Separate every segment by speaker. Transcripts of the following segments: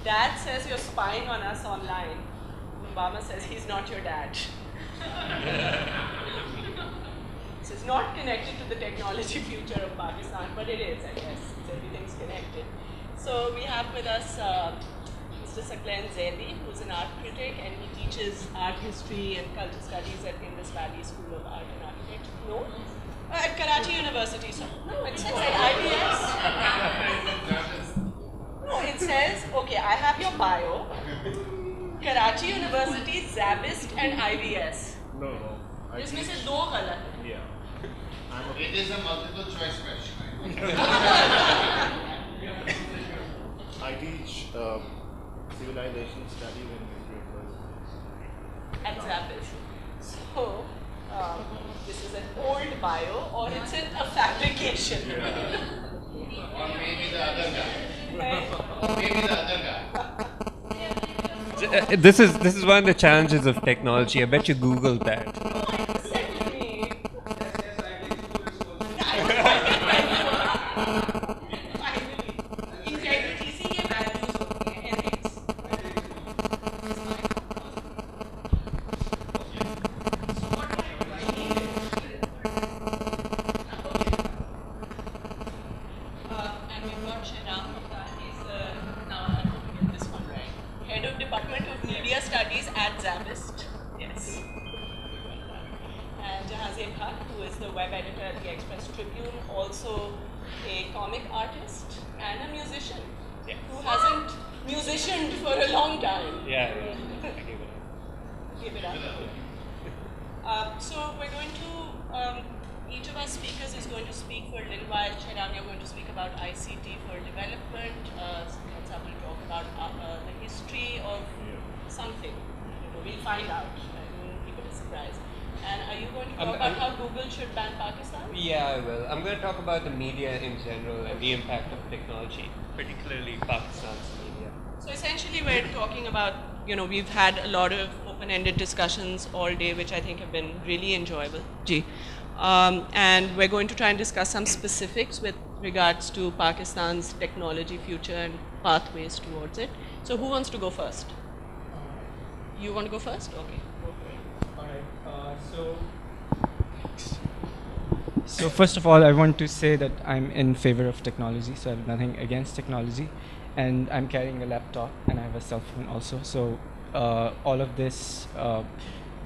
Speaker 1: Dad says you're spying on us online. Obama says he's not your dad. So it's not connected to the technology future of Pakistan, but it is, I guess. Everything's connected. So we have with us Mr. Saklen Zaidi, who's an art critic, and he teaches art history and culture studies at Indus Valley School of Art and Architecture. No? At Karachi University. So, no, it says at IBS. No, it says, okay, I have your bio. Karachi University, Zabist, and IBS.
Speaker 2: No.
Speaker 1: इसमें से दो गलत है.
Speaker 2: Yeah.
Speaker 3: It is a multiple choice question.
Speaker 2: I teach civilization studies in history university.
Speaker 1: At Zabist. So, this is an old bio, or it's a fabrication.
Speaker 3: Or maybe the other guy. Or maybe the other guy.
Speaker 4: This is one of the challenges of technology. I bet you Googled that.
Speaker 1: So we're going to, each of our speakers is going to speak for a little while. Shairam, you're going to speak about ICT for development. Satsa will talk about the history of something. We'll find out. I won't keep it a surprise. And are you going to talk about how Google should ban Pakistan?
Speaker 4: Yeah, I will. I'm going to talk about the media in general and the impact of technology, particularly Pakistan's media.
Speaker 1: So essentially we're talking about, we've had a lot of open-ended discussions all day, which I think have been really enjoyable. And we're going to try and discuss some specifics with regards to Pakistan's technology future and pathways towards it. So who wants to go first? You want to go first? Okay.
Speaker 5: All right. So first of all, I want to say that I'm in favor of technology, so I have nothing against technology. And I'm carrying a laptop and I have a cell phone also. So all of this,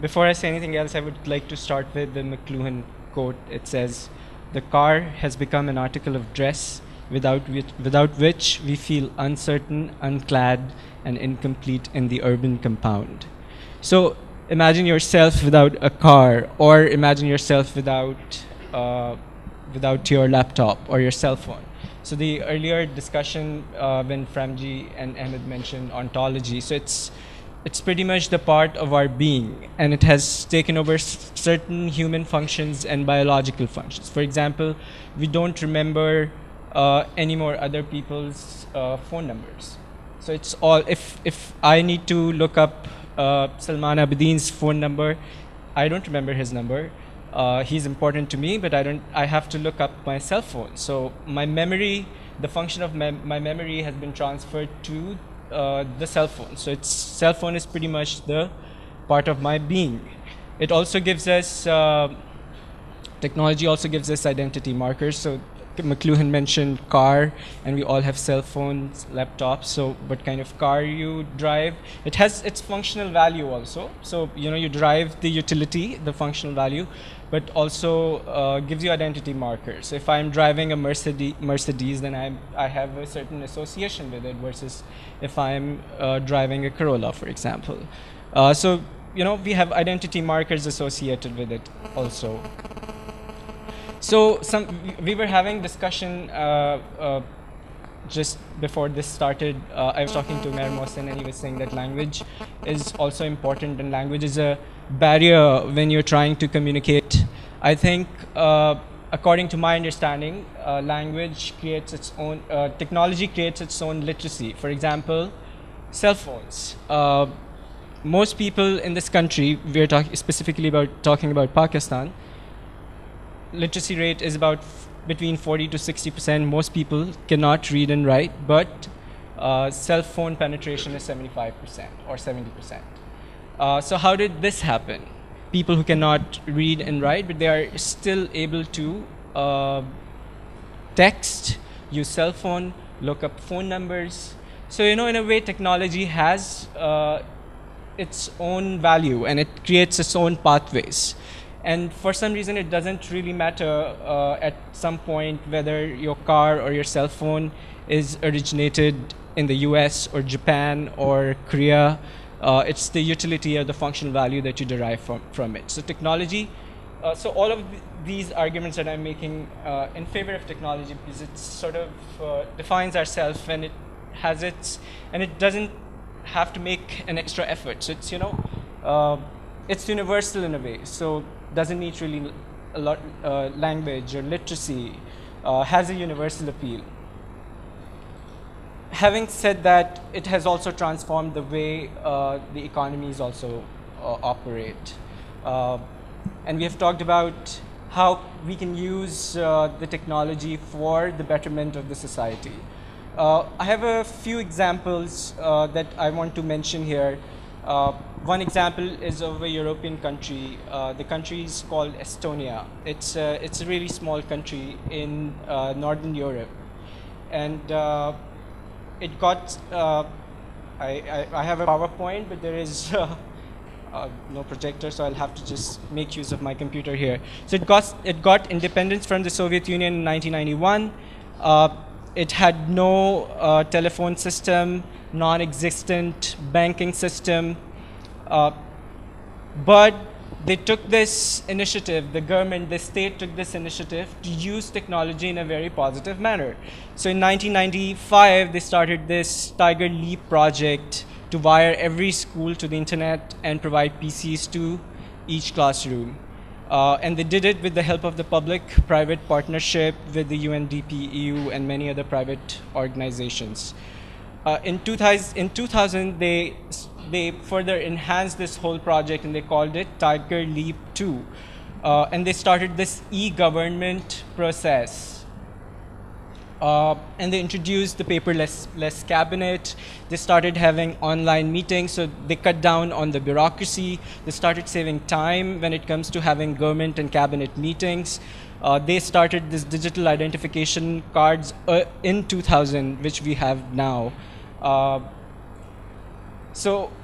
Speaker 5: before I say anything else, I would like to start with the McLuhan quote. It says, "The car has become an article of dress without which we feel uncertain, unclad, and incomplete in the urban compound." So imagine yourself without a car, or imagine yourself without your laptop or your cell phone. So the earlier discussion when Framji and Ahmed mentioned ontology, so it's pretty much the part of our being, and it has taken over certain human functions and biological functions. For example, we don't remember anymore other people's phone numbers. So it's all, if I need to look up Salman Abedin's phone number, I don't remember his number. He's important to me, but I have to look up my cell phone. So my memory, the function of my memory has been transferred to the cell phone. So cell phone is pretty much the part of my being. It also gives us, technology also gives us identity markers. So McLuhan mentioned car, and we all have cell phones, laptops. So what kind of car you drive, it has its functional value also. So you drive the utility, the functional value, but also gives you identity markers. So if I'm driving a Mercedes, then I have a certain association with it, versus if I'm driving a Corolla, for example. So we have identity markers associated with it also. So we were having discussion just before this started. I was talking to Mayor Mohsen, and he was saying that language is also important, and language is a barrier when you're trying to communicate. I think, according to my understanding, language creates its own, technology creates its own literacy. For example, cell phones. Most people in this country, we're specifically talking about Pakistan, literacy rate is about between 40 to 60%. Most people cannot read and write, but cell phone penetration is 75% or 70%. So how did this happen? People who cannot read and write, but they are still able to text, use cell phone, look up phone numbers. So, in a way, technology has its own value and it creates its own pathways. And for some reason, it doesn't really matter at some point whether your car or your cell phone is originated in the US or Japan or Korea. It's the utility or the functional value that you derive from it. So technology, so all of these arguments that I'm making in favor of technology, because it sort of defines ourselves and it has and it doesn't have to make an extra effort. So it's, it's universal in a way. So doesn't need really a lot language or literacy, has a universal appeal. Having said that, it has also transformed the way the economies also operate. And we have talked about how we can use the technology for the betterment of the society. I have a few examples that I want to mention here. One example is of a European country. The country is called Estonia. It's a really small country in Northern Europe. And it got, I have a PowerPoint, but there is no projector, so I'll have to just make use of my computer here. So it got independence from the Soviet Union in 1991. It had no telephone system, non-existent banking system, but they took this initiative, the government, the state took this initiative to use technology in a very positive manner. So in 1995, they started this Tiger Leap project to wire every school to the internet and provide PCs to each classroom. And they did it with the help of the public-private partnership with the UNDP, EU, and many other private organizations. In 2000, they further enhanced this whole project and they called it Tiger Leap 2. And they started this e-government process. And they introduced the paperless cabinet. They started having online meetings, so they cut down on the bureaucracy. They started saving time when it comes to having government and cabinet meetings. They started this digital identification cards in 2000, which we have now.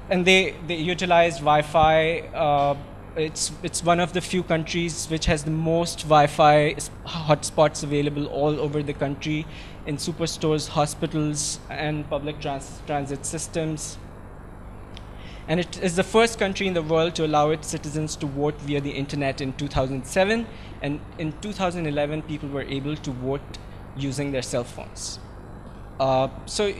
Speaker 5: And they utilized Wi-Fi. It's one of the few countries which has the most Wi-Fi hotspots available all over the country in superstores, hospitals, and public transit systems. And it is the first country in the world to allow its citizens to vote via the internet in 2007. And in 2011, people were able to vote using their cell phones. So,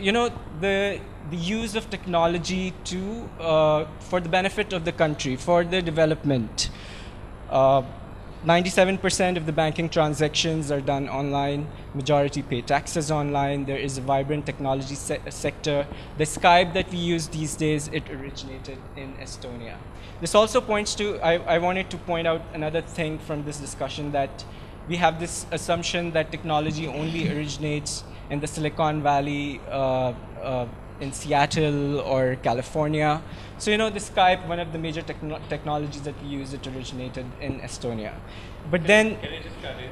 Speaker 5: the use of technology for the benefit of the country, for the development. 97% of the banking transactions are done online. Majority pay taxes online. There is a vibrant technology sector. The Skype that we use these days, it originated in Estonia. This also points to, I wanted to point out another thing from this discussion, that we have this assumption that technology only originates in the Silicon Valley, in Seattle or California. So the Skype, one of the major technologies that we use, it originated in Estonia. But then...
Speaker 4: Can I just cut in?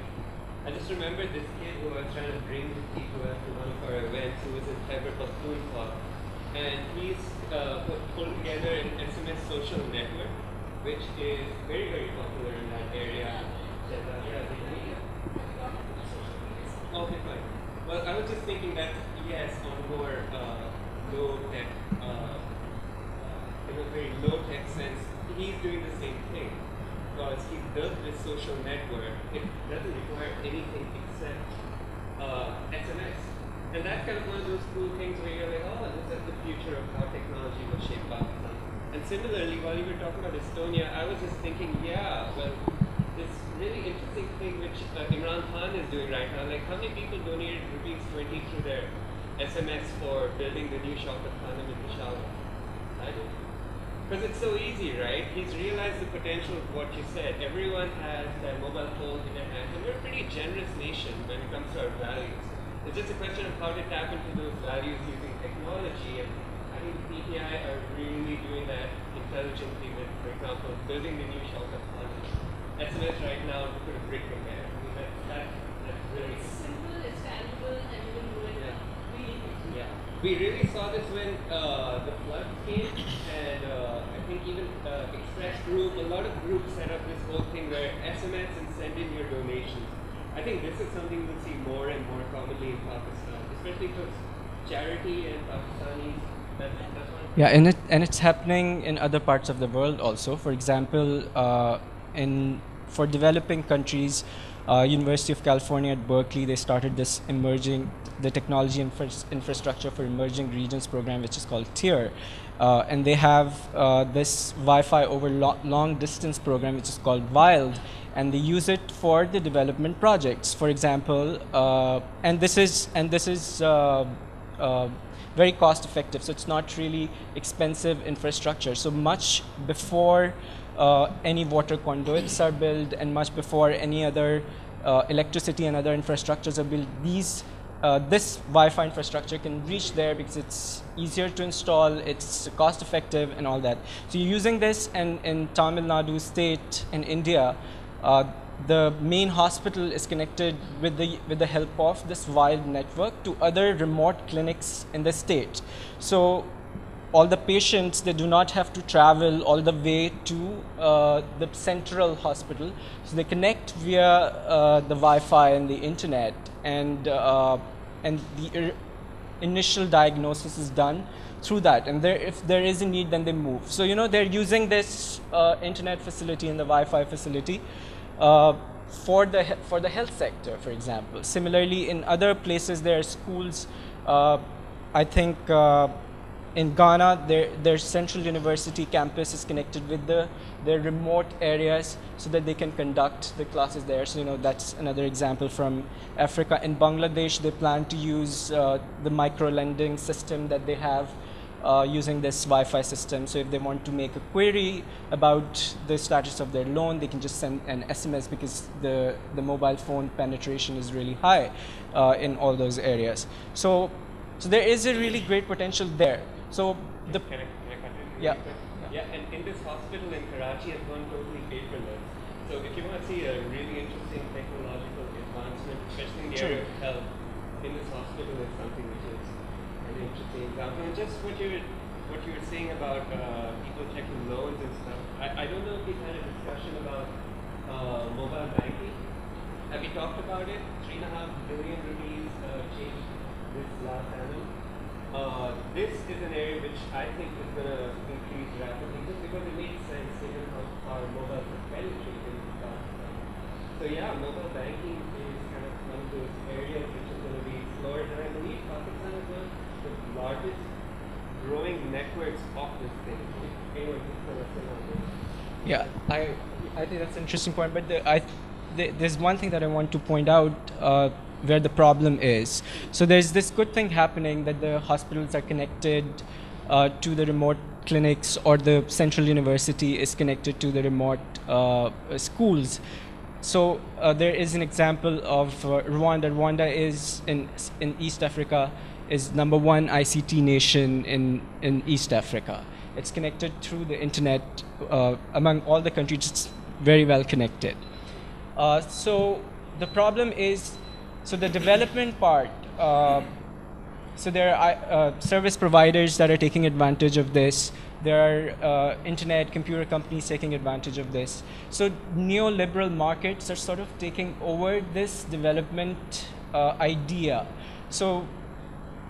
Speaker 4: I just remember this kid who I was trying to bring the people to one of our events who was in Khyber Pakhtunkhwa. And he's pulled together an SMS social network, which is very, very popular in that area. Okay, fine. Well, I was just thinking that, yes, on more low-tech, in a very low-tech sense, he's doing the same thing. Because he built this social network, it doesn't require anything except SMS. And that's kind of one of those cool things where you're like, oh, this is the future of how technology will shape Pakistan. And similarly, while you were talking about Estonia, I was just thinking, yeah, well, this really interesting thing which Imran Khan is doing right now, like how many people donated rupees 20 through their SMS for building the new Shaukat Khanam in Peshawar? I did. Because it's so easy, right? He's realized the potential of what you said. Everyone has their mobile phone in their hands, and we're a pretty generous nation when it comes to our values. It's just a question of how to tap into those values using technology. And I think PTI are really doing that intelligently with, for example, building the new shelter fund. SMS right now to put a brick in there. I mean, that's really
Speaker 6: It's simple, it's tangible, and you can do it really quickly.
Speaker 4: yeah. We really saw this when the flood came, and I think even Express Group, a lot of groups set up this whole thing where SMS and send in your donations. I think this is something we'll see more and more commonly in Pakistan, especially because charity and Pakistanis. That's one.
Speaker 5: Yeah, and it's happening in other parts of the world also. For example, for developing countries, University of California at Berkeley, they started this the technology infrastructure for emerging regions program, which is called TIER. And they have this Wi-Fi over long distance program, which is called WILD, and they use it for the development projects. For example, and this is very cost effective, so it's not really expensive infrastructure. So much before any water conduits are built, and much before any other electricity and other infrastructures are built, this Wi-Fi infrastructure can reach there because it's easier to install, it's cost effective and all that. So you're using this, and in Tamil Nadu state in India, the main hospital is connected with the help of this wild network to other remote clinics in the state. So all the patients, they do not have to travel all the way to the central hospital. So they connect via the Wi-Fi and the internet, and the initial diagnosis is done through that. And if there is a need, then they move. So they're using this internet facility and the Wi-Fi facility for the health sector, for example. Similarly, in other places, there are schools. I think in Ghana, their central university campus is connected with their remote areas so that they can conduct the classes there. So that's another example from Africa. In Bangladesh, they plan to use the micro-lending system that they have using this Wi-Fi system. So if they want to make a query about the status of their loan, they can just send an SMS, because the mobile phone penetration is really high in all those areas. So there is a really great potential there. So
Speaker 4: Can I continue?
Speaker 5: Yeah.
Speaker 4: Yeah, and in this hospital in Karachi has gone totally paperless. So if you want to see a really interesting technological advancement, especially in the area of health, in this hospital is something which is an interesting example. And just what you were saying about people checking loans and stuff, I don't know if we've had a discussion about mobile banking. Have we talked about it? 3.5 billion rupees changed this last annum. This is an area which I think is going to increase rapidly, just because it makes sense given how far mobile is penetrated in Pakistan. So yeah, mobile banking is kind of one of those areas which is going to be explored, and I believe Pakistan is one of the largest growing networks of this thing. If anyone can fill us in on this.
Speaker 5: Yeah, I think that's an interesting point, but there's one thing that I want to point out where the problem is. So there's this good thing happening that the hospitals are connected to the remote clinics, or the central university is connected to the remote schools. So there is an example of Rwanda. Rwanda is in East Africa, is #1 ICT nation in East Africa. It's connected through the internet among all the countries. It's very well connected. So the problem is, so the development part, so there are service providers that are taking advantage of this. There are internet computer companies taking advantage of this. So neoliberal markets are sort of taking over this development idea. So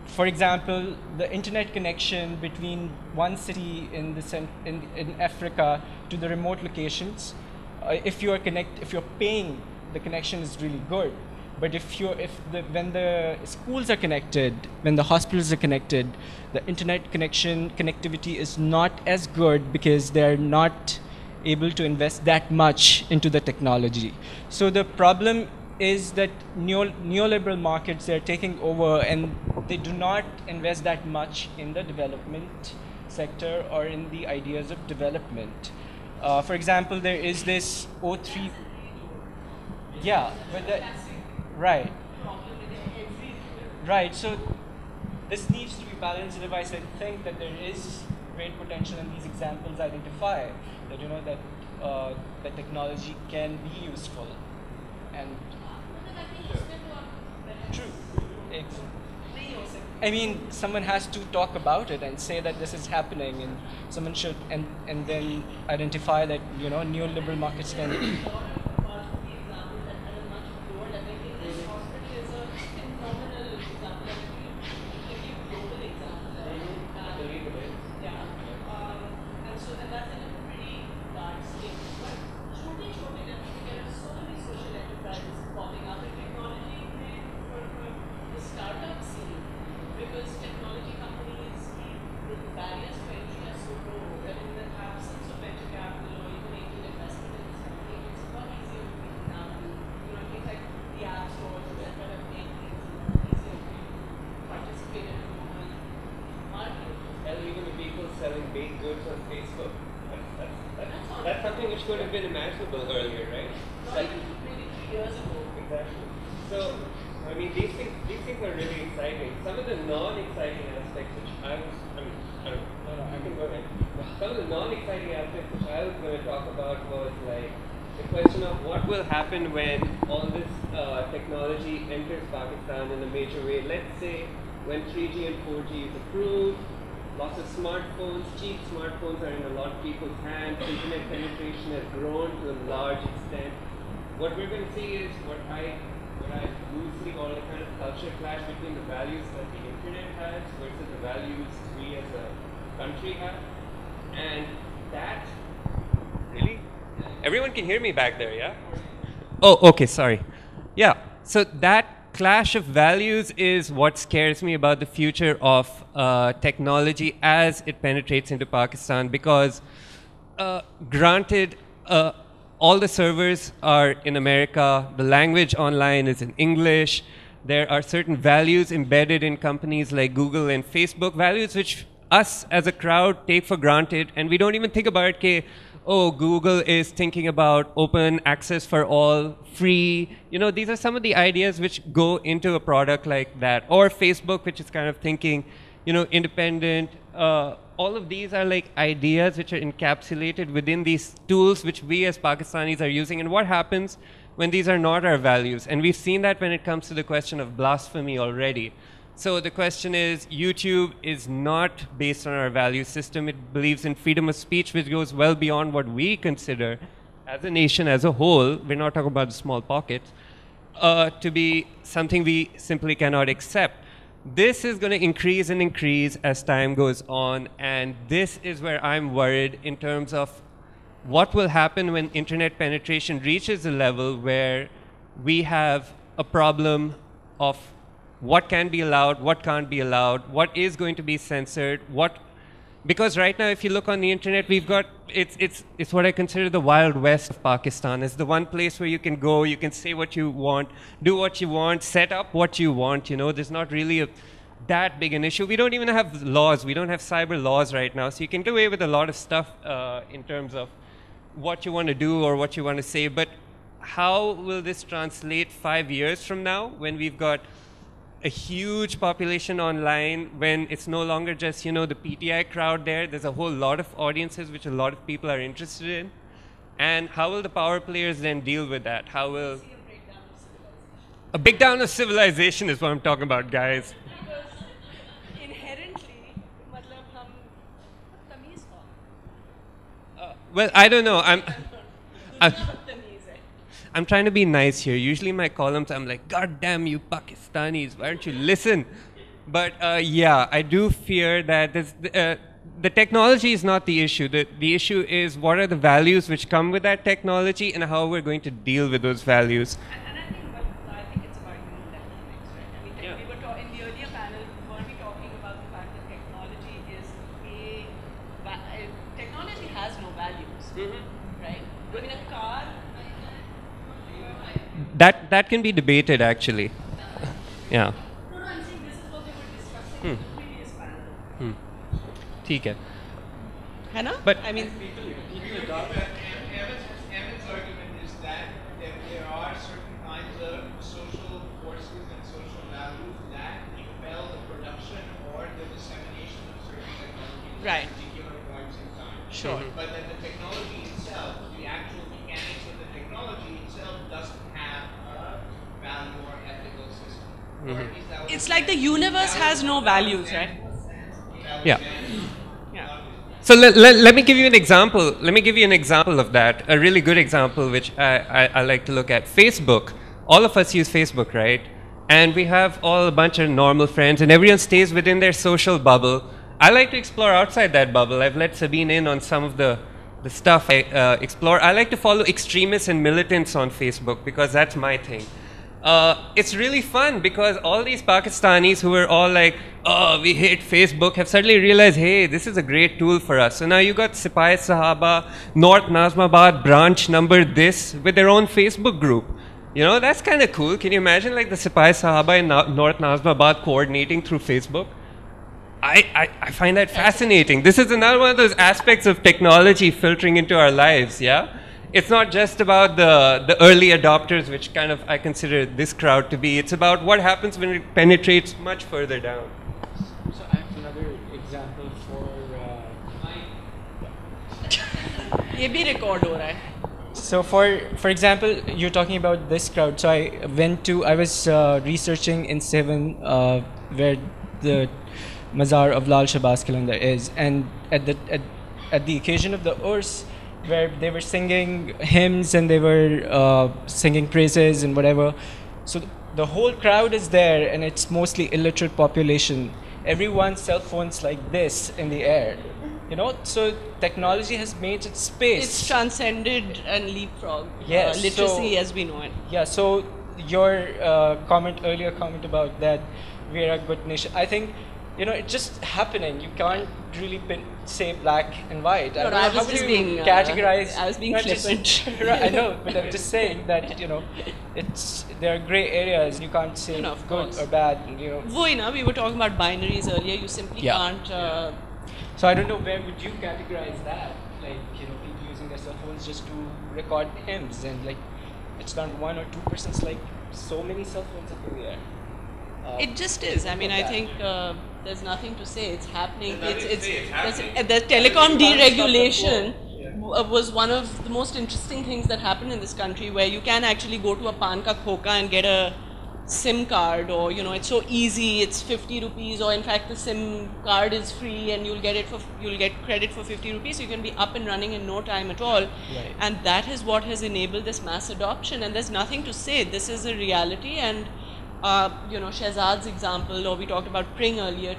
Speaker 5: for example, the internet connection between one city in Africa to the remote locations, if you're paying, the connection is really good. But when the schools are connected, when the hospitals are connected, the internet connectivity is not as good, because they're not able to invest that much into the technology. So the problem is that neoliberal markets, they're taking over, and they do not invest that much in the development sector or in the ideas of development. For example, there is this right. Right. So this needs to be balanced. Otherwise, I think that there is great potential, and these examples identify that that technology can be useful, and true. I mean, someone has to talk about it and say that this is happening, and someone should, and then identify that neoliberal markets can.
Speaker 4: Selling baked goods on Facebook. That's something which could have been imaginable earlier, right?
Speaker 1: Not even maybe 3 years ago.
Speaker 4: Exactly. So, I mean, these things are really exciting. Some of the non-exciting aspects which I can go ahead. Some of the non-exciting aspects which I was going to talk about was like the question of what will happen when all this technology enters Pakistan in a major way. Let's say when 3G and 4G is approved, lots of smartphones, cheap smartphones are in a lot of people's hands, internet penetration has grown to a large extent. What we're going to see is what I loosely call a kind of culture clash between the values that the internet has versus the values we as a country have. And that, really? Everyone can hear me back there, yeah? Oh, okay, sorry. Yeah, so that clash of values is what scares me about the future of technology as it penetrates into Pakistan, because granted, all the servers are in America, the language online is in English, there are certain values embedded in companies like Google and Facebook, values which us as a crowd take for granted, and we don't even think about it, oh, Google is thinking about open access for all, free. These are some of the ideas which go into a product like that. Or Facebook, which is kind of thinking, independent. All of these are like ideas which are encapsulated within these tools which we as Pakistanis are using. And what happens when these are not our values? And we've seen that when it comes to the question of blasphemy already. So the question is, YouTube is not based on our value system. It believes in freedom of speech, which goes well beyond what we consider as a nation as a whole, we're not talking about the small pockets, to be something we simply cannot accept. This is going to increase and increase as time goes on, and this is where I'm worried in terms of what will happen when internet penetration reaches a level where we have a problem of what can be allowed, what can't be allowed, what is going to be censored, because right now if you look on the internet, we've got, it's what I consider the Wild West of Pakistan. It's the one place where you can go, you can say what you want, do what you want, set up what you want, there's not really that big an issue. We don't even have laws, we don't have cyber laws right now, so you can get away with a lot of stuff in terms of what you want to do or what you want to say, but how will this translate 5 years from now when we've got a huge population online, when it's no longer just, the PTI crowd there, there's a whole lot of audiences which a lot of people are interested in. And how will the power players then deal with that? How will... A breakdown of civilization is what I'm talking about, guys.
Speaker 1: Because inherently, matlab hum tamiz ho.
Speaker 4: Well, I don't know. I'm trying to be nice here. Usually in my columns, I'm like, God damn you Pakistanis, why don't you listen? But yeah, I do fear that the technology is not the issue. The issue is what are the values which come with that technology and how we're going to deal with those values.
Speaker 1: And I think it's about human dynamics, right? I mean,
Speaker 4: Yeah.
Speaker 1: we were in the earlier panel, weren't we talking about the fact that technology technology has no values, right? I mean, a car...
Speaker 4: That can be debated, actually. Yeah.
Speaker 1: No, I'm saying this is what they were discussing in the previous panel.
Speaker 4: ठीक है.
Speaker 1: है ना?
Speaker 4: But
Speaker 1: I mean,
Speaker 3: Evan's argument is that there are certain kinds of social forces and social values that
Speaker 1: Right.
Speaker 3: particular points in time.
Speaker 1: Sure.
Speaker 3: But then the technology itself, the actual mechanics of the technology itself doesn't have a value or ethical system. Or at least that was
Speaker 1: It's like the universe has no values, right?
Speaker 7: Yeah.
Speaker 1: Yeah.
Speaker 7: So let me give you an example. Let me give you an example of that. A really good example, which I like to look at. Facebook. All of us use Facebook, right? And we have all a bunch of normal friends, and everyone stays within their social bubble. I like to explore outside that bubble. I've let Sabine in on some of the stuff I explore. I like to follow extremists and militants on Facebook because that's my thing. It's really fun because all these Pakistanis who were all like, oh, we hate Facebook, have suddenly realized, hey, this is a great tool for us. So now you got Sipai Sahaba, North Nazmabad branch number this with their own Facebook group. You know, that's kind of cool. Can you imagine like the Sipai Sahaba in North Nazmabad coordinating through Facebook? I find that fascinating. This is another one of those aspects of technology filtering into our lives, yeah? It's not just about the early adopters, which kind of I consider this crowd to be. It's about what happens when it penetrates much further down.
Speaker 5: So I have another example for...
Speaker 1: ये भी record हो रहा है.
Speaker 5: So for example, you're talking about this crowd. So I was researching in Seven where the Mazar of Lal Shahbaz Qalandar is, and at the occasion of the Urs, where they were singing hymns and they were singing praises and whatever. So the whole crowd is there, and it's mostly illiterate population. Everyone's cell phones like this in the air. You know, so technology has made its space.
Speaker 1: It's transcended and leapfrogged
Speaker 5: Yes,
Speaker 1: literacy
Speaker 5: so-
Speaker 1: as we know it.
Speaker 5: Yeah, so your earlier comment about that we're a good nation, I think, you know, it's just happening. You can't really say black and white.
Speaker 1: No,
Speaker 5: don't
Speaker 1: I
Speaker 5: know,
Speaker 1: was
Speaker 5: how
Speaker 1: just
Speaker 5: do you
Speaker 1: being,
Speaker 5: categorize.
Speaker 1: I was being
Speaker 5: not just-
Speaker 1: flippant.
Speaker 5: Right, I know, but I'm just saying that, you know, there are gray areas. You can't say
Speaker 1: No, of
Speaker 5: good
Speaker 1: course.
Speaker 5: or bad. You know.
Speaker 1: Woh, na, we were talking about binaries earlier. You simply
Speaker 5: Yeah.
Speaker 1: can't.
Speaker 5: So I don't know, where would you categorize that? Like, you know, people using their cell phones just to record hymns, and like, it's not 1 or 2%. It's like so many cell phones up in the air.
Speaker 1: It just is. I mean, I
Speaker 5: that.
Speaker 1: think there's nothing to say. It's happening.
Speaker 4: There's nothing to say, it's happening.
Speaker 1: The telecom
Speaker 5: You can't stop the
Speaker 1: deregulation
Speaker 5: flow.
Speaker 1: was one of the most interesting things that happened in this country, where you can actually go to a pan ka khoka and get a SIM card, or you know, it's so easy. It's 50 rupees, or in fact, the SIM card is free, and you'll get credit for 50 rupees. So you can be up and running in no time at all.
Speaker 5: Right.
Speaker 1: And that is what has enabled this mass adoption. And there's nothing to say. This is a reality. And you know, Shehzad's example, or we talked about Pring earlier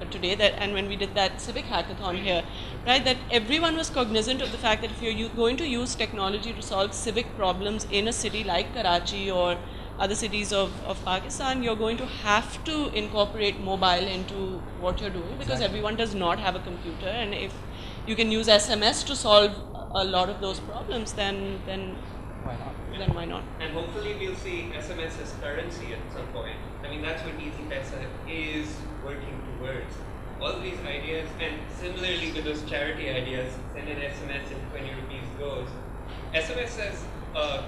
Speaker 1: today, that, and when we did that civic hackathon here, right, that everyone was cognizant of the fact that if you're going to use technology to solve civic problems in a city like Karachi or other cities of Pakistan, you're going to have to incorporate mobile into what you're doing, because everyone does not have a computer, and if you can use SMS to solve a lot of those problems, then
Speaker 5: Why not?
Speaker 1: then why not?
Speaker 4: And hopefully we'll see SMS as currency at some point. I mean, that's what Easy Paisa is working towards. All these ideas, and similarly with those charity ideas, send an SMS and 20 rupees goes. SMS as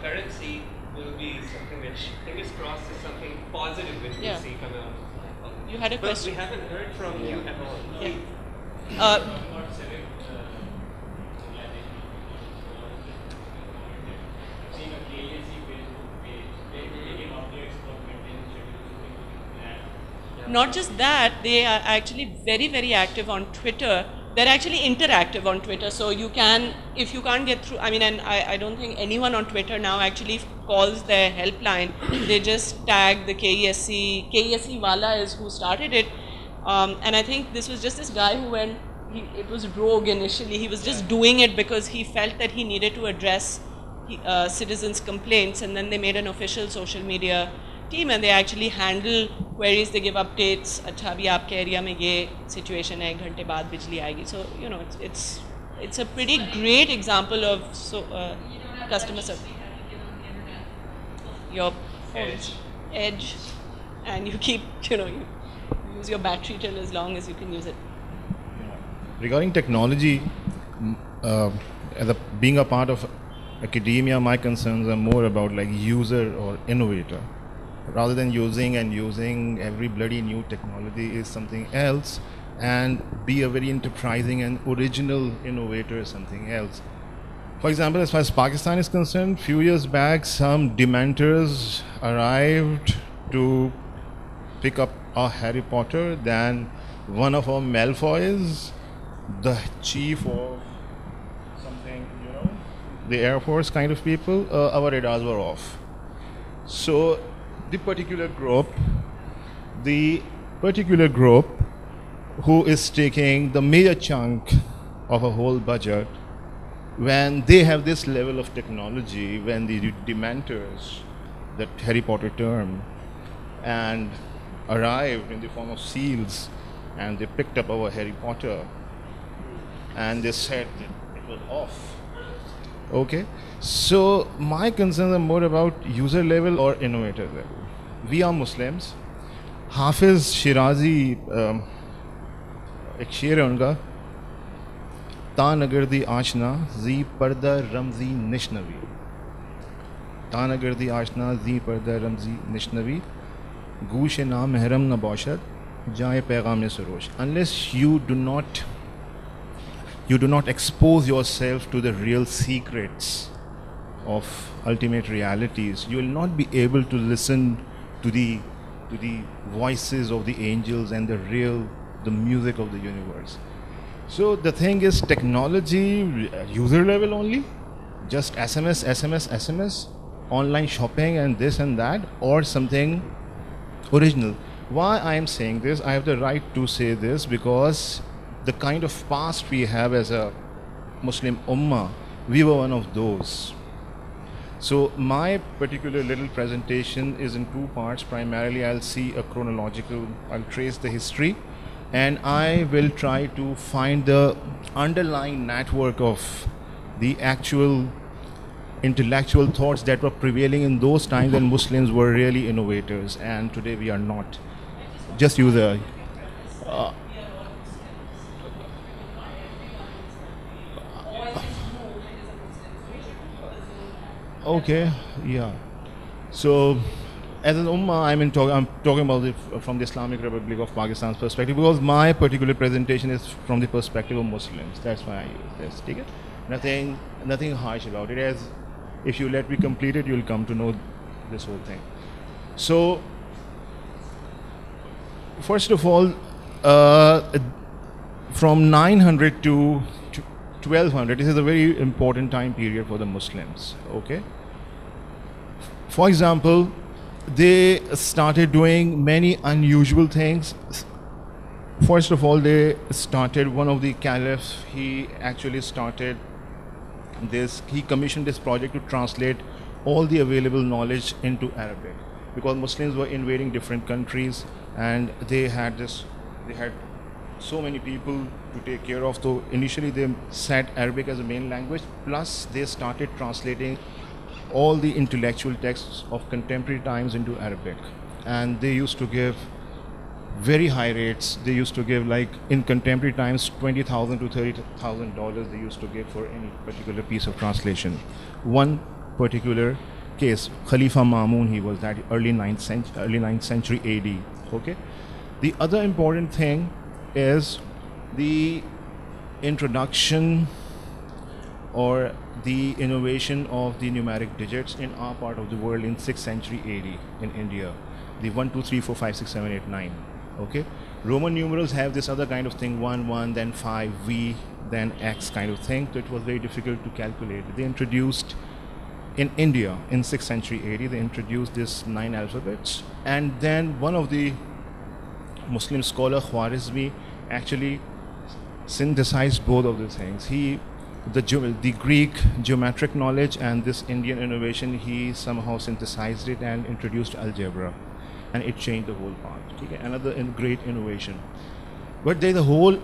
Speaker 4: currency will be something which, fingers crossed, is something positive which
Speaker 1: Yeah.
Speaker 4: we'll see come out.
Speaker 1: You had a
Speaker 4: But
Speaker 1: question.
Speaker 4: we haven't heard from you at all.
Speaker 1: Yeah. Not just that, they are actually very, very active on Twitter. They're actually interactive on Twitter, so you can, if you can't get through, I mean, and I don't think anyone on Twitter now actually calls their helpline. They just tag the KESC. KESC Wala is who started it. And I think this was just this guy who went, it was rogue initially. He was just doing it because he felt that he needed to address citizens' complaints, and then they made an official social media team, and they actually handle queries. They give updates. अच्छा अभी आपके area में ये situation है, 1 घंटे बाद बिजली आएगी. So you know, it's a pretty great example of customer service. Your phone's edge, and you keep, you know, you use your battery till as long as you can use it.
Speaker 2: Regarding technology, being a part of academia, my concerns are more about like user or innovator. Rather than using every bloody new technology is something else. and be a very enterprising and original innovator or something else. For example, as far as Pakistan is concerned, few years back, some dementors arrived to pick up our Harry Potter. Then one of our Malfoys, the chief of something, the Air Force kind of people, our radars were off. So the particular group who is taking the major chunk of a whole budget, when they have this level of technology, when the dementors, that Harry Potter term, and arrived in the form of seals, and they picked up our Harry Potter, and they said that it was off. Okay, so my concerns are more about user level or innovator level. We are Muslims. Hafiz Shirazi, एक शेर है उनका, तानगर दी आशना जी पर्दा रमजी निशनवी, तानगर दी आशना जी पर्दा रमजी निशनवी, गूश ना महरम न बौशद जाए पैगाम Sarosh. Unless you do not expose yourself to the real secrets of ultimate realities, you will not be able to listen to the voices of the angels and the music of the universe. So the thing is, technology, user level only, just SMS, online shopping and this and that, or something original. Why I am saying this? I have the right to say this because the kind of past we have as a Muslim Ummah, we were one of those. So my particular little presentation is in two parts. Primarily, I'll trace the history, and I will try to find the underlying network of the actual intellectual thoughts that were prevailing in those times when Muslims were really innovators, and today we are not. Just use a okay, yeah. So, as an Ummah, I'm talking about it from the Islamic Republic of Pakistan's perspective, because my particular presentation is from the perspective of Muslims. That's why I use this. Take it. Nothing harsh about it. As if you let me complete it, you'll come to know this whole thing. So, first of all, from 900 to 1200, this is a very important time period for the Muslims. Okay. For example, they started doing many unusual things. First of all, they started, one of the caliphs, he actually started this, he commissioned this project to translate all the available knowledge into Arabic, because Muslims were invading different countries and they had so many people to take care of. So initially they set Arabic as a main language, plus they started translating all the intellectual texts of contemporary times into Arabic, and they used to give very high rates. They used to give, like in contemporary times, $20,000 to $30,000 they used to give for any particular piece of translation. One particular case, Khalifa Mamun, he was that early 9th century AD. Okay. The other important thing is the introduction or the innovation of the numeric digits in our part of the world in 6th century AD in India. The 1, 2, 3, 4, 5, 6, 7, 8, 9. Okay. Roman numerals have this other kind of thing, 1, 1, then 5, V, then X kind of thing. So it was very difficult to calculate. They introduced in India in 6th century AD, they introduced this 9 alphabets. And then one of the Muslim scholar, Khwarizmi, actually synthesized both of these things. The Greek geometric knowledge and this Indian innovation, he somehow synthesized it and introduced algebra, and it changed the whole part. Okay? Another great innovation. But there's a whole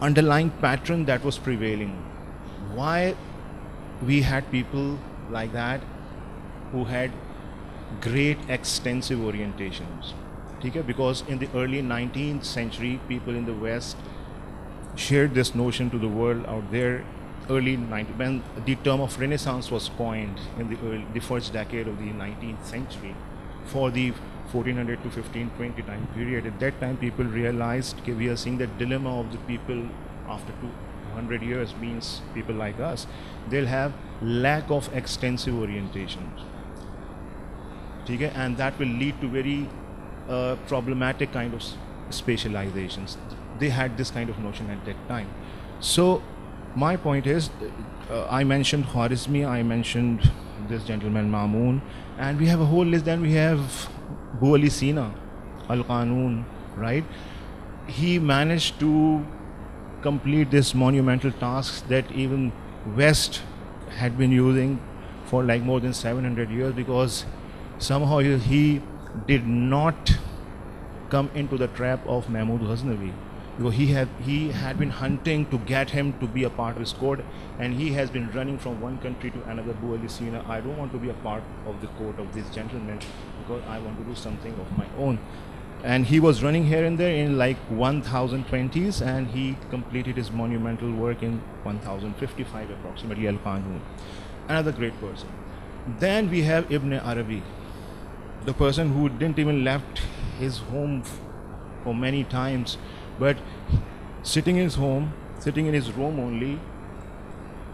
Speaker 2: underlying pattern that was prevailing. Why we had people like that who had great extensive orientations? Okay? Because in the early 19th century, people in the West shared this notion to the world out there. Early 90s, when the term of Renaissance was coined in the first decade of the 19th century for 1400 to 1520 time period. At that time, people realized that we are seeing the dilemma of the people after 200 years means people like us, they'll have lack of extensive orientation. Okay? And that will lead to very problematic kind of specializations. They had this kind of notion at that time. So my point is, I mentioned Khwarizmi, I mentioned this gentleman Mamoon, and we have a whole list. Then we have Bu Ali Sina, Al-Qanun, right? He managed to complete this monumental tasks that even West had been using for like more than 700 years, because somehow he did not come into the trap of Mahmud Ghaznavi, because he had been hunting to get him to be a part of his court, and he has been running from one country to another. Bu Ali Sina, I don't want to be a part of the court of this gentleman because I want to do something of my own. And he was running here and there in like 1020s, and he completed his monumental work in 1055 approximately, Al-Qanun. Another great person. Then we have Ibn Arabi, the person who didn't even left his home for many times, but sitting in his home, sitting in his room only,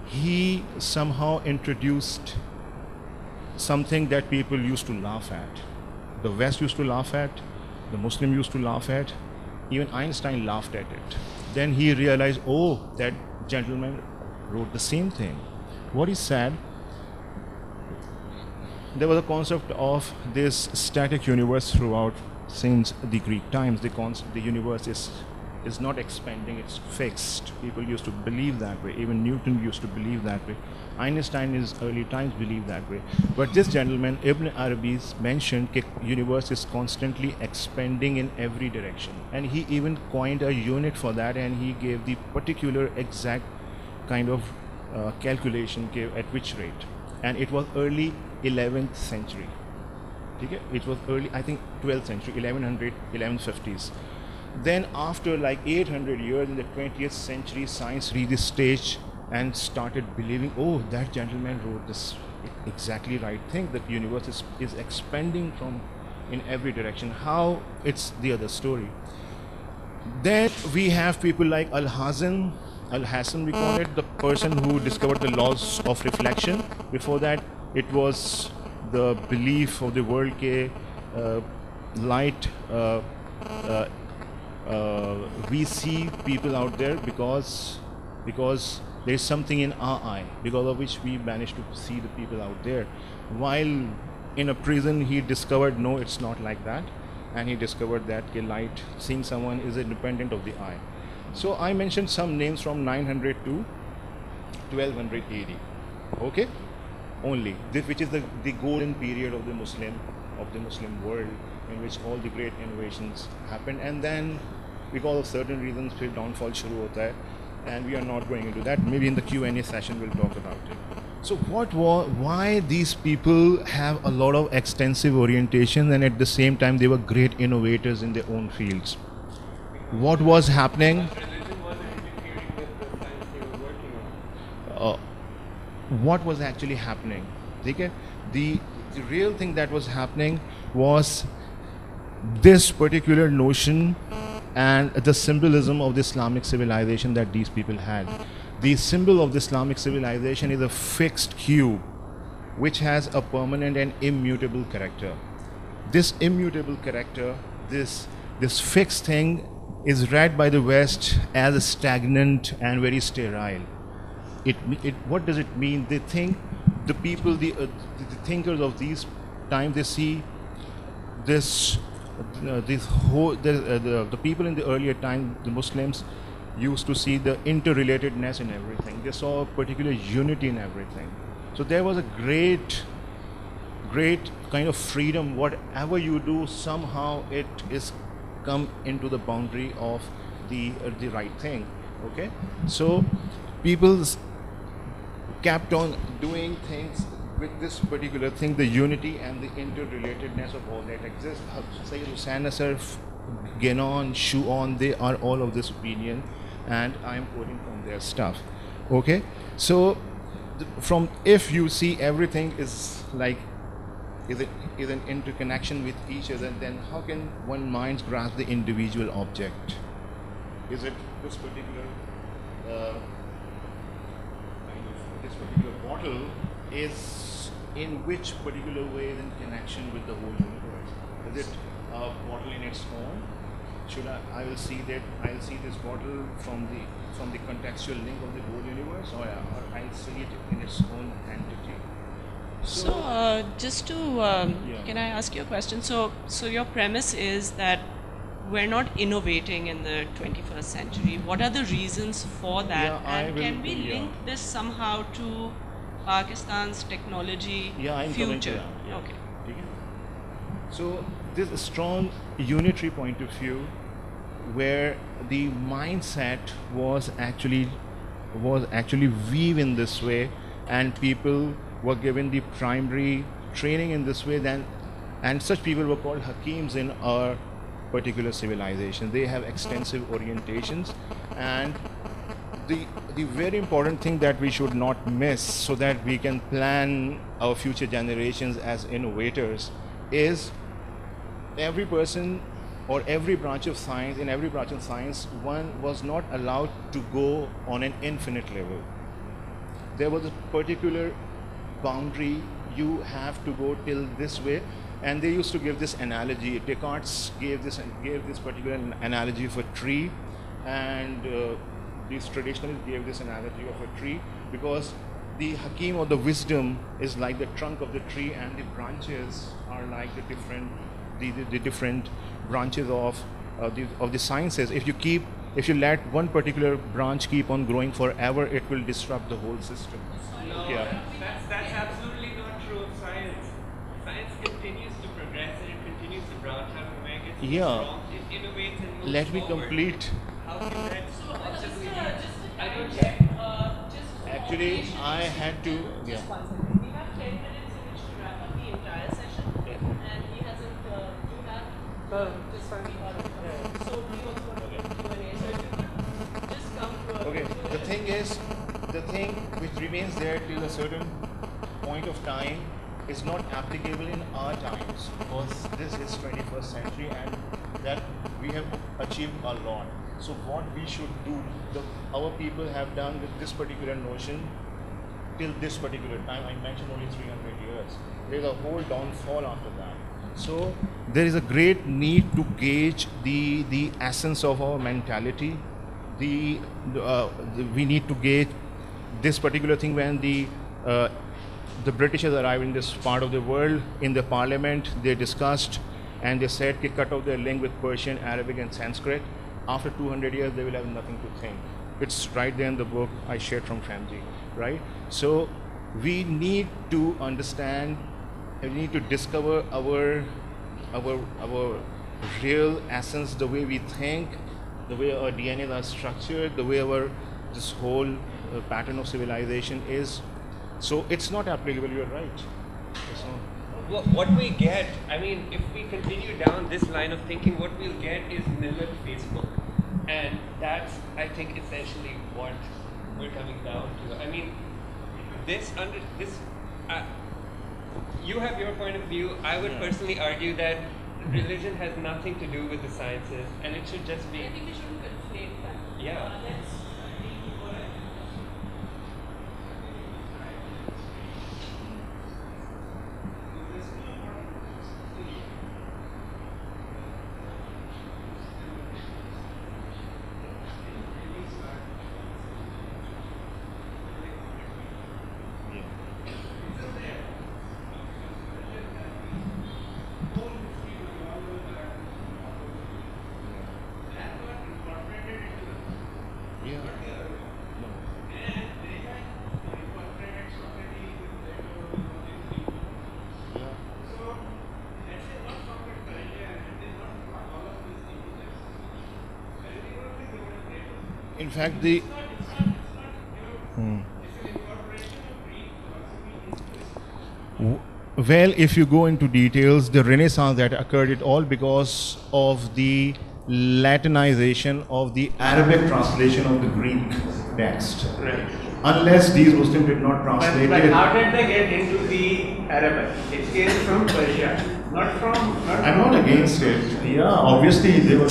Speaker 2: he somehow introduced something that people used to laugh at. The West used to laugh at, the Muslim used to laugh at, even Einstein laughed at it. Then he realized, oh, that gentleman wrote the same thing. What he said, there was a concept of this static universe throughout since the Greek times. The universe is not expanding, it's fixed. People used to believe that way. Even Newton used to believe that way. Einstein in his early times believed that way. But this gentleman, Ibn Arabi, mentioned that universe is constantly expanding in every direction. And he even coined a unit for that, and he gave the particular exact kind of calculation at which rate. And it was early 11th century. Okay? It was early, I think 12th century, 1100, 1150s. Then after like 800 years in the 20th century, science reached this stage and started believing, oh, that gentleman wrote this exactly right thing, that the universe is expanding from in every direction. How? It's the other story. Then we have people like Al-Hasan we call it, the person who discovered the laws of reflection. Before that, it was the belief of the world that light, we see people out there because there is something in our eye, because of which we manage to see the people out there. While in a prison, he discovered, no, it's not like that. And he discovered that light, seeing someone, is independent of the eye. So I mentioned some names from 900 to 1200 AD. Okay? Only. Which is the golden period of the Muslim world, in which all the great innovations happened. And then, because of certain reasons, फिर downfall शुरू होता है. And we are not going into that. Maybe in the Q&A session we'll talk about it. So why these people have a lot of extensive orientation, and at the same time they were great innovators in their own fields? What was happening?
Speaker 4: Religion wasn't interfering with the science they were working on.
Speaker 2: What was actually happening? Okay? The real thing that was happening was this particular notion and the symbolism of the Islamic civilization that these people had. The symbol of the Islamic civilization is a fixed cube which has a permanent and immutable character. This immutable character, this fixed thing, is read by the West as stagnant and very sterile. What does it mean? They think, the people, the thinkers of these times, they see this the people in the earlier time, the Muslims, used to see the interrelatedness in everything. They saw a particular unity in everything. So there was a great kind of freedom. Whatever you do, somehow it is come into the boundary of the right thing. Okay, so people kept on doing things with this particular thing, the unity and the interrelatedness of all that exists. Sayyid Hussain Nasr, Genon, Shuon, they are all of this opinion, and I am quoting from their stuff. Okay, so if you see everything is like is an interconnection with each other, then how can one mind grasp the individual object? Is it this particular this particular bottle is in which particular way in connection with the whole universe? Is it a bottle in its own? Should I will see that I'll see this bottle from the contextual link of the whole universe, or I'll see it in its own entity.
Speaker 1: So just to can I ask you a question? So your premise is that we're not innovating in the 21st century. What are the reasons for that?
Speaker 2: Yeah,
Speaker 1: and can we link this somehow to Pakistan's technology future? Okay.
Speaker 2: So there's a strong unitary point of view where the mindset was actually weaved in this way, and people were given the primary training in this way. And such people were called hakims in our particular civilization. They have extensive orientations, and the very important thing that we should not miss, so that we can plan our future generations as innovators, is every person or every branch of science, in every branch of science, one was not allowed to go on an infinite level. There was a particular boundary. You have to go till this way. And they used to give this analogy. Descartes gave this particular analogy of a tree, and these traditionalists gave this analogy of a tree, because the hakim or the wisdom is like the trunk of the tree, and the branches are like the different branches of the sciences. If you let one particular branch keep on growing forever, it will disrupt the whole system.
Speaker 4: No, that's absolutely not true of science. Science continues to progress and it continues to branch out from where it gets strong. It innovates and moves
Speaker 2: Let me
Speaker 4: forward.
Speaker 2: complete.
Speaker 4: How can that possibly be?
Speaker 1: I don't
Speaker 2: Actually, I had to.
Speaker 1: Just one second. We have 10 minutes in which to wrap up the entire session, and he hasn't. You have just for me. So we also want to get Q&A. So if you could just come to a
Speaker 2: Okay. The thing which remains there till a certain point of time is not applicable in our times, because this is 21st century and that we have achieved a lot. So what we should do, our people have done with this particular notion till this particular time. I mentioned only 300 years. There's a whole downfall after that. So there is a great need to gauge the essence of our mentality. We need to gauge this particular thing when the Britishers arrived in this part of the world. In the parliament, they discussed and they said, cut off their link with Persian, Arabic and Sanskrit. After 200 years, they will have nothing to think. It's right there in the book I shared from Shamji, right? So we need to understand, we need to discover our real essence, the way we think, the way our DNAs are structured, the way this whole pattern of civilization is. So it's not applicable, you're right.
Speaker 4: Well, what we get, I mean, if we continue down this line of thinking, what we'll get is nil at Facebook. And that's, I think, essentially what we're coming down to. I mean, you have your point of view. I would personally argue that religion has nothing to do with the sciences, and it should just be.
Speaker 1: I think we shouldn't conflate that.
Speaker 4: Yeah.
Speaker 2: In fact, well, if you go into details, the Renaissance that occurred, it all because of the Latinization of the Arabic translation of the Greek text.
Speaker 4: Right.
Speaker 2: unless these Muslims did not translate
Speaker 3: But
Speaker 2: it.
Speaker 3: how did they get into the Arabic? It came from Persia, not from.
Speaker 2: I'm not against it. Yeah, obviously they were.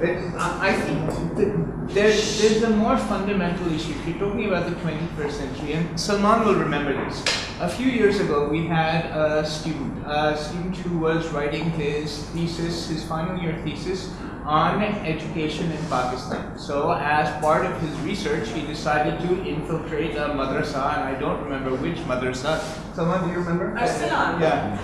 Speaker 8: I think there's a more fundamental issue. If you're talking about the 21st century, and Salman will remember this. A few years ago, we had a student who was writing his thesis, his final year thesis, on education in Pakistan. So as part of his research, he decided to infiltrate a madrasa, and I don't remember which madrasa. Salman, do you remember?
Speaker 1: Arsalan.
Speaker 8: Yeah.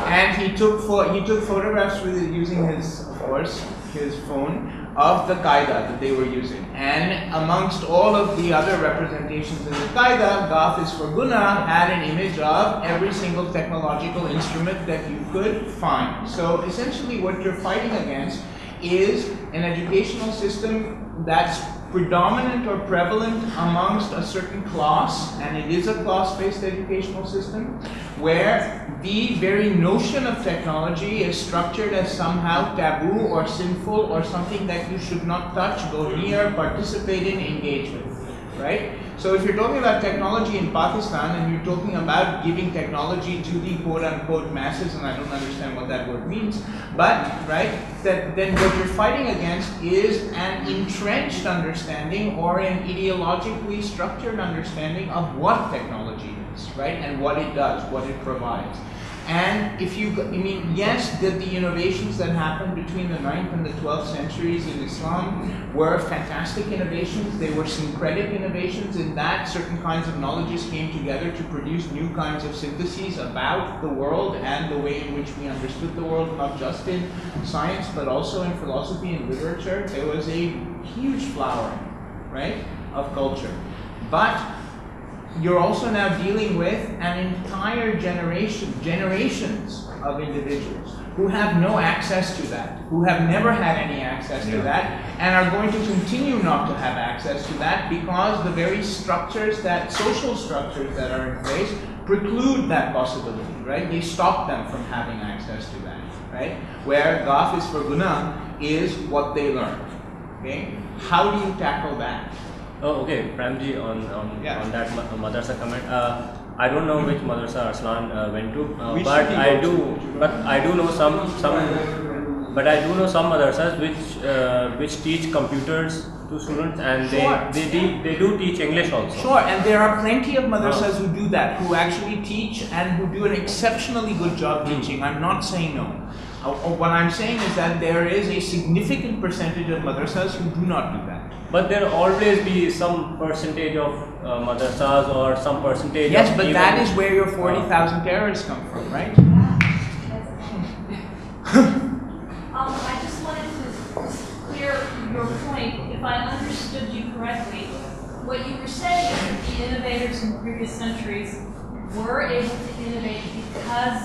Speaker 8: And he took photographs using his, of course, his phone of the qaida that they were using. And amongst all of the other representations in the qaida, Gaf is for Guna had an image of every single technological instrument that you could find. So essentially what you're fighting against is an educational system that's predominant or prevalent amongst a certain class, and it is a class-based educational system, where the very notion of technology is structured as somehow taboo or sinful or something that you should not touch, go near, participate in, engage with, right? So if you're talking about technology in Pakistan and you're talking about giving technology to the quote-unquote masses, and I don't understand what that word means, but, right, then what you're fighting against is an entrenched understanding or an ideologically structured understanding of what technology is, right, and what it does, what it provides. And if you, I mean, yes, the innovations that happened between the 9th and the 12th centuries in Islam were fantastic innovations. They were syncretic innovations in that certain kinds of knowledges came together to produce new kinds of syntheses about the world and the way in which we understood the world, not just in science, but also in philosophy and literature. There was a huge flowering, right, of culture. But you're also now dealing with an entire generations of individuals who have no access to that, who have never had any access to that, and are going to continue not to have access to that because the very structures, social structures that are in place preclude that possibility, right? They stop them from having access to that, right? Where Gaf is for Guna is what they learn, okay? How do you tackle that?
Speaker 9: Oh, okay, Premji, on that madrasa comment. I don't know which madrasa Arslan went to, but I do know some madrasas which teach computers to students, and they do teach English also.
Speaker 8: Sure, and there are plenty of madrasas who do that, who actually teach and who do an exceptionally good job teaching. I'm not saying no. What I'm saying is that there is a significant percentage of madrasas who do not do that.
Speaker 9: But there will always be some percentage of madrasas or some percentage.
Speaker 8: Yes, but that is where your 40,000 terrorists come from, right?
Speaker 6: I just wanted to clear your point. If I understood you correctly, what you were saying is that the innovators in previous centuries were able to innovate because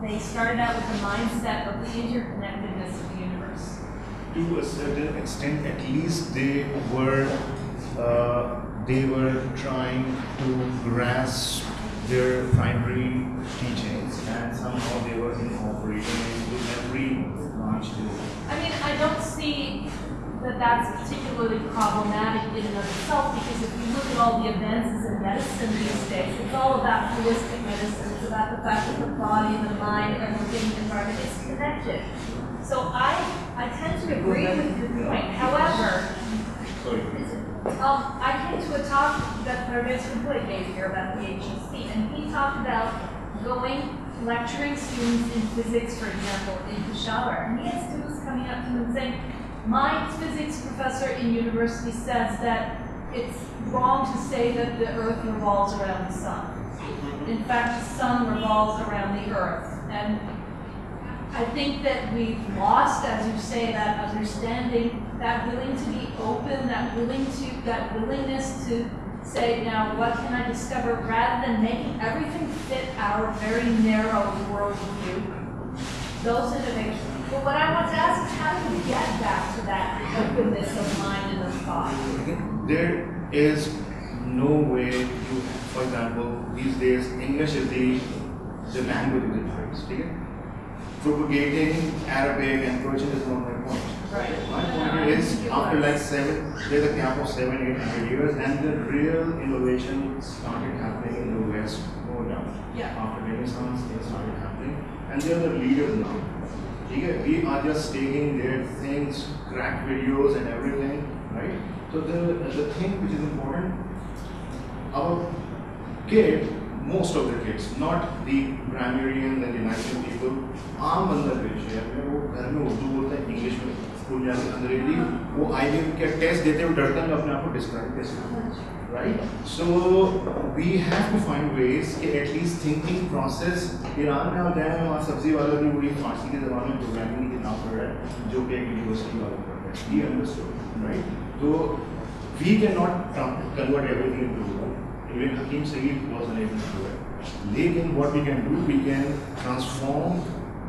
Speaker 6: they started out with the mindset of the interconnectedness of the universe.
Speaker 2: To a certain extent, at least they were trying to grasp their primary teachings, and somehow they were incorporating into every branch.
Speaker 6: I mean, I don't see that that's particularly problematic in and of itself, because if you look at all the advances in medicine these days, it's all about holistic medicine. It's about the fact that the body, the mind, and the environment is connected. So I tend to agree with your point. However, I came to a talk that Parvez Kumpuy gave here about the HEC, and he talked about lecturing students in physics, for example, in Peshawar. And he had students coming up to him and saying, my physics professor in university says that it's wrong to say that the Earth revolves around the sun. In fact, the sun revolves around the Earth. And I think that we've lost, as you say, that understanding, that willing to be open, that willingness to say, now what can I discover, rather than making everything fit our very narrow worldview. Those innovations. But what I want to ask is, how do we get back to that openness of mind and of thought?
Speaker 2: There is no way to, for example, these days English is the language of the choice. Propagating Arabic and Persian is not my point. My point is, after like there's a gap of 700-800 years, and the real innovation started happening in the West, no doubt. After Renaissance, things started happening, and they're the leaders now. We are just taking their things, crack videos and everything, right? So the thing which is important, our kid, most of the kids, not the grammarians and the Nigerian people, आम बंदा पेश है, अपने वो घर में उर्दू बोलते हैं, इंग्लिश में स्कूल जाके अंग्रेजी, वो IBM के टेस्ट देते हुए डरता है मैं अपने आप को डिस्क्राइब कैसे करूँ, right? So we have to find ways कि at least thinking process, Iran में आप जाएं वहाँ सब्जी वाला भी वही फारसी के ज़बान में प्रोग्रामिंग की किताब पढ़ रहा है, जो कि एक यूनिवर्सिटी वाला पढ़ रहा है, he understood, right? So we cannot convert everything into Google. Even Hakim Saeed was unable to do it. Lekin what we can do, we can transform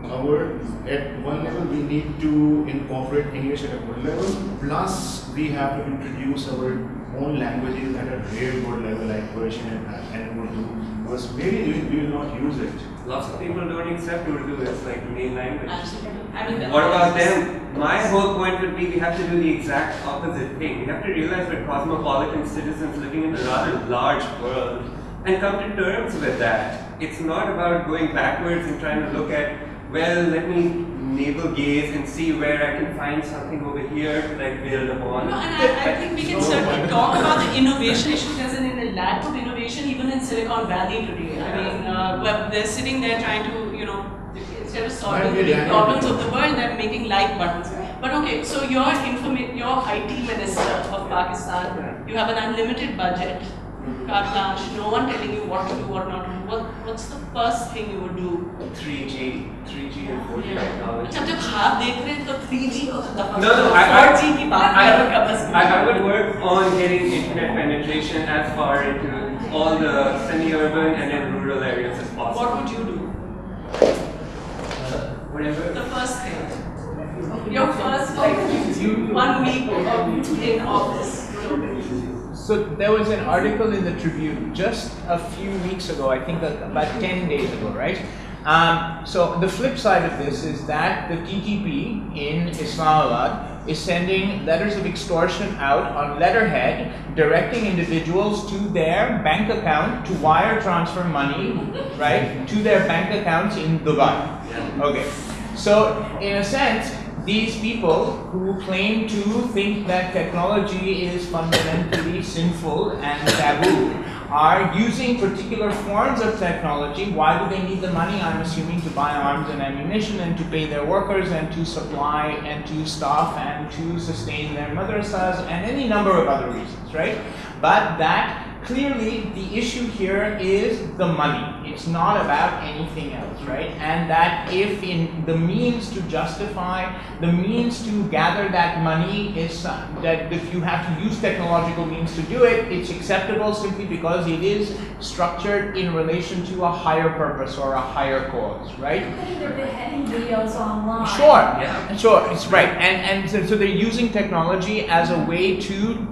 Speaker 2: at one level we need to incorporate English at a good level, plus we have to introduce our own languages at a real good level like Persian and Urdu, because maybe we will not use it.
Speaker 7: Lots of people don't accept Urdu as like main language.
Speaker 1: Absolutely. I mean,
Speaker 7: what about them? My whole point would be we have to do the exact opposite thing. We have to realize we're cosmopolitan citizens living in a rather large world and come to terms with that. It's not about going backwards and trying to look at, well, let me navel gaze and see where I can find something over here to like build upon.
Speaker 1: No, and I think we can certainly talk about the innovation issue. There's a lack of innovation even in Silicon Valley today. I mean, well, they're sitting there trying to, instead of solving the big problems of the world, they're making like buttons. But okay, so your IT minister of Pakistan, you have an unlimited budget, carte blanche, no one telling you what to do, what not to do. What's the first thing you would do?
Speaker 7: 3G and 4G technology.
Speaker 1: जब ख्वाब देख रहे हैं तो 3G को
Speaker 7: No,
Speaker 1: 4G की बात
Speaker 7: I would work on getting internet penetration as far into all the semi-urban and then rural areas as possible.
Speaker 1: What would you do?
Speaker 7: Whatever.
Speaker 1: The first thing. Your first, like, 1 week in office.
Speaker 8: So there was an article in the Tribune just a few weeks ago, I think about 10 days ago, right? So the flip side of this is that the TTP in Islamabad is sending letters of extortion out on letterhead, directing individuals to their bank account to wire transfer money, right, to their bank accounts in Dubai. Okay. So in a sense, these people who claim to think that technology is fundamentally sinful and taboo are using particular forms of technology. Why do they need the money? I'm assuming to buy arms and ammunition and to pay their workers and to supply and to staff and to sustain their madrasas and any number of other reasons, right? But that clearly the issue here is the money. It's not about anything else, right? And that if in the means to justify, the means to gather that money is that if you have to use technological means to do it, it's acceptable simply because it is structured in relation to a higher purpose or a higher cause, right?
Speaker 6: They're beheading videos online.
Speaker 8: Sure, yeah. Sure, it's right. And so they're using technology as a way to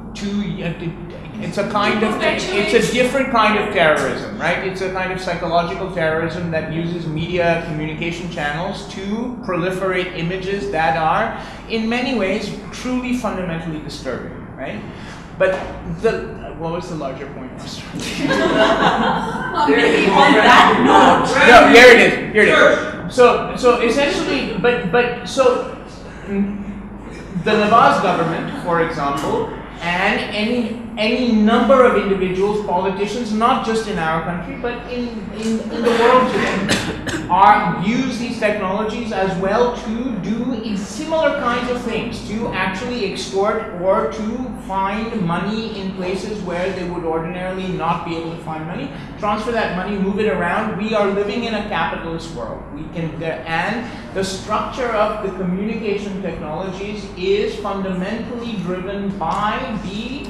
Speaker 8: it's a kind of, it's a different kind of terrorism, right? It's a kind of psychological terrorism that uses media communication channels to proliferate images that are, in many ways, truly fundamentally disturbing, right? But what was the larger point?
Speaker 1: Maybe on that note.
Speaker 8: No, here it is. So essentially, so the Nawaz government, for example, and any number of individuals, politicians, not just in our country, but in the world today, use these technologies as well to do similar kinds of things, to actually extort or to find money in places where they would ordinarily not be able to find money, transfer that money, move it around. We are living in a capitalist world. And the structure of the communication technologies is fundamentally driven by the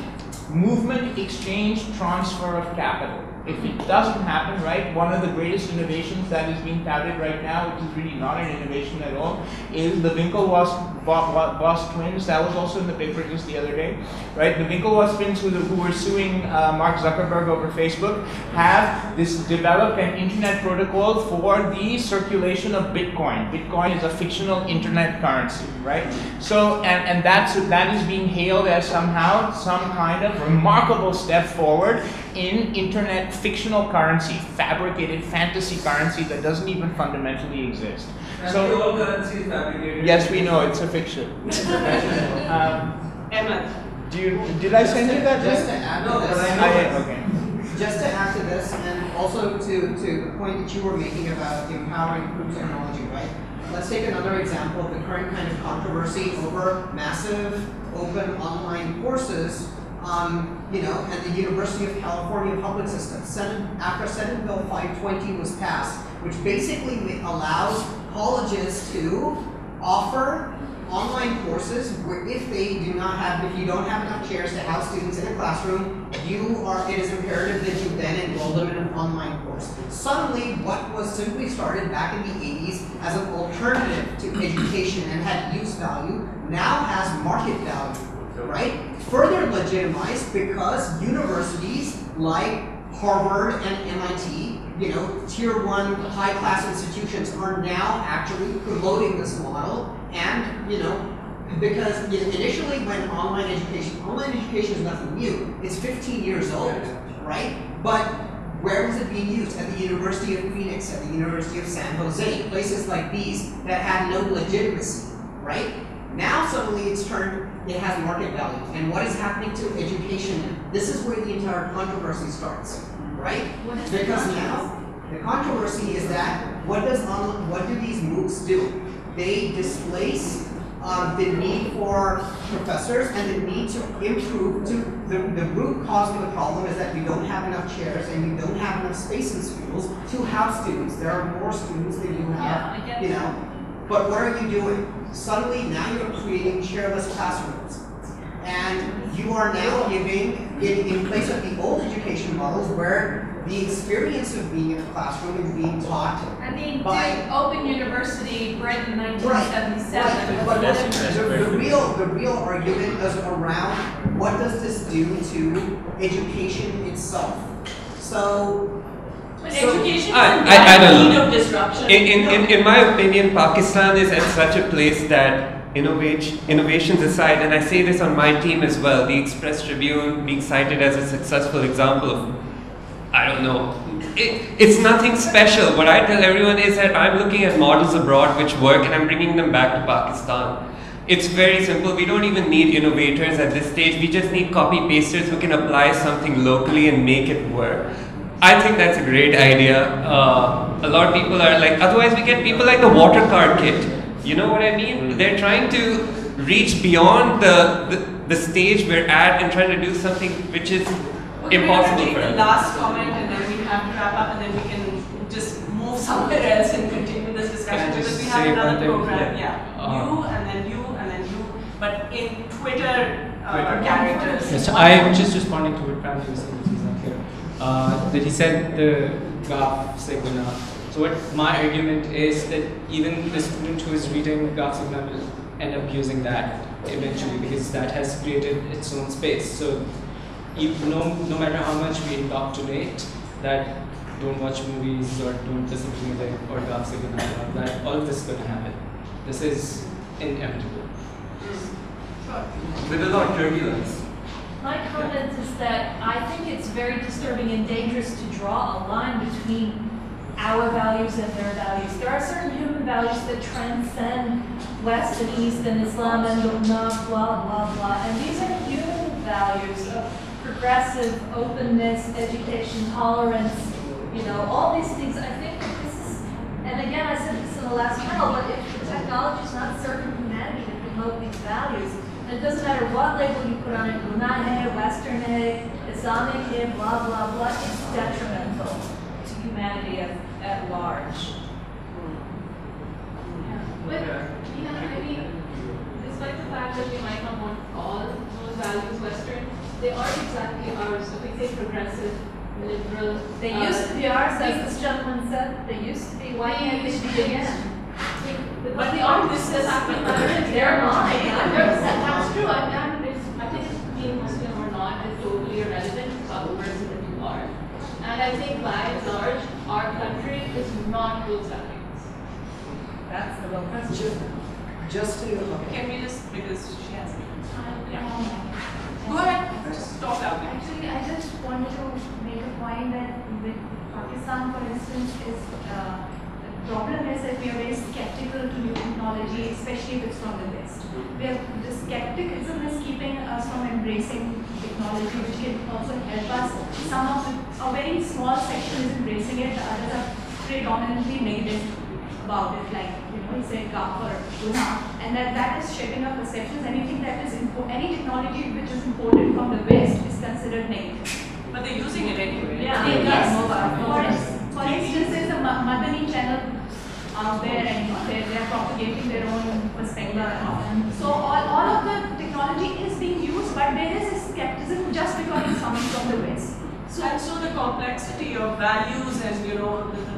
Speaker 8: movement, exchange, transfer of capital. If it doesn't happen, right, one of the greatest innovations that is being touted right now, which is really not an innovation at all, is the Winklevoss twins. That was also in the paper just the other day, right? The Winklevoss twins, who were suing Mark Zuckerberg over Facebook, have developed an internet protocol for the circulation of Bitcoin. Bitcoin is a fictional internet currency, right? So, and that is being hailed as somehow some kind of remarkable step forward in internet fictional currency, fabricated fantasy currency that doesn't even fundamentally exist.
Speaker 4: And
Speaker 8: so
Speaker 4: all currency is fabricated.
Speaker 8: Yes, we know it's a fiction.
Speaker 1: Emma,
Speaker 8: did I send you that?
Speaker 10: Just to add to this.
Speaker 8: Okay.
Speaker 10: Just to add to this, and also to the point that you were making about empowering through technology, right? Let's take another example of the current kind of controversy over massive open online courses. And the University of California public system. After Senate Bill 520 was passed, which basically allows colleges to offer online courses where if you don't have enough chairs to house students in a classroom, it is imperative that you then enroll them in an online course. Suddenly, what was simply started back in the 80s as an alternative to education and had use value, now has market value. Right? Further legitimized because universities like Harvard and MIT, tier 1 high-class institutions are now actually promoting this model, and because initially when online education is nothing new. It's 15 years old, right? But where was it being used? At the University of Phoenix, at the University of San Jose, places like these that had no legitimacy, right? Now suddenly it has market value. And what is happening to education? This is where the entire controversy starts, right? Because now the controversy is that what do these MOOCs do? They displace the need for professors and the need to improve. The root cause of the problem is that we don't have enough chairs and we don't have enough space in schools to house students. There are more students than you have, But what are you doing? Suddenly, now you're creating chairless classrooms. And you are now giving, in place of the old education models where the experience of being in a classroom is being taught by
Speaker 6: Open University, Britain, 1977.
Speaker 10: But the real argument is around what does this do to education itself?
Speaker 1: Education
Speaker 7: I don't
Speaker 1: need of disruption.
Speaker 7: In my opinion, Pakistan is at such a place that innovations aside, and I say this on my team as well, the Express Tribune being cited as a successful example of, I don't know, it's nothing special. What I tell everyone is that I'm looking at models abroad which work and I'm bringing them back to Pakistan. It's very simple. We don't even need innovators at this stage. We just need copy-pasters who can apply something locally and make it work. I think that's a great idea. A lot of people are like, otherwise we get people like the water car kit. You know what I mean? They're trying to reach beyond the stage we're at and trying to do something which is impossible for us.
Speaker 1: The last comment and then we have to wrap up and then we can just move somewhere else and continue this discussion because we have another program. You and then you and then you, but in Twitter characters.
Speaker 5: Yes, so I'm just responding to what Pramji was saying, he's not here. That he said the graph Sigma. So what my argument is that even the student who is reading graph Sigma will end up using that eventually because that has created its own space. So no matter how much we indoctrinate that don't watch movies or don't listen to music or graph Sigma, that all of this is going to happen. This is inevitable.
Speaker 4: With a lot of turbulence.
Speaker 6: My comment is that I think it's very disturbing and dangerous to draw a line between our values and their values. There are certain human values that transcend West and East and Islam and blah, blah, blah. And these are human values of progressive openness, education, tolerance, all these things. I think that this is, and again, I said this in the last panel, but if the technology is not serving humanity to promote these values, and it doesn't matter what label you put on it, Guna hai, Western hai, Islamic hai, blah, blah, blah, it's detrimental to humanity at large.
Speaker 11: But, despite the fact that we might not want all those values Western, they are exactly ours. So we say progressive liberal.
Speaker 6: They used to be ours as the gentleman said. They used to be. Why can't they be again?
Speaker 11: But the artists is happening. They're not. That's true. I think being Muslim or not is totally irrelevant about the person that you are. And I think by and large, our country is not bootstrapping.
Speaker 6: That's the real question.
Speaker 10: Just to
Speaker 1: Can we just, because she has
Speaker 6: Yeah.
Speaker 1: Go ahead, just talk out.
Speaker 6: Actually, I just wanted to make a point that with Pakistan, for instance, the problem is that we are very skeptical to new technology, especially if it's from the West. The skepticism is keeping us from embracing technology, which can also help us. A very small section is embracing it, the others are predominantly negative about it, like, he said kafir, guna, and that is shaping our perceptions. Anything that is any technology which is imported from the West is considered negative.
Speaker 1: But they're using it anyway.
Speaker 6: Yeah, yes. For instance, there's a Madani channel out there, and they're propagating their own perspective. So all of the technology is being used, but there is a skepticism just because it's coming from the West.
Speaker 1: So the complexity of values and the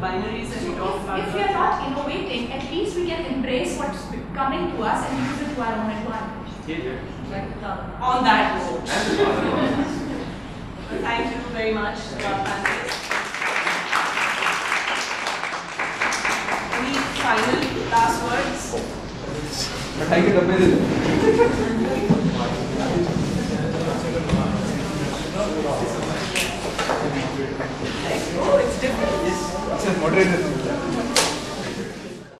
Speaker 1: binaries that you talk about.
Speaker 6: If we are not innovating, at least we can embrace what's coming to us and use it to our own advantage.
Speaker 1: On that note. Thank you very much to our panelists. Any final last words? Oh, it's different.
Speaker 8: Yes, it's a moderator.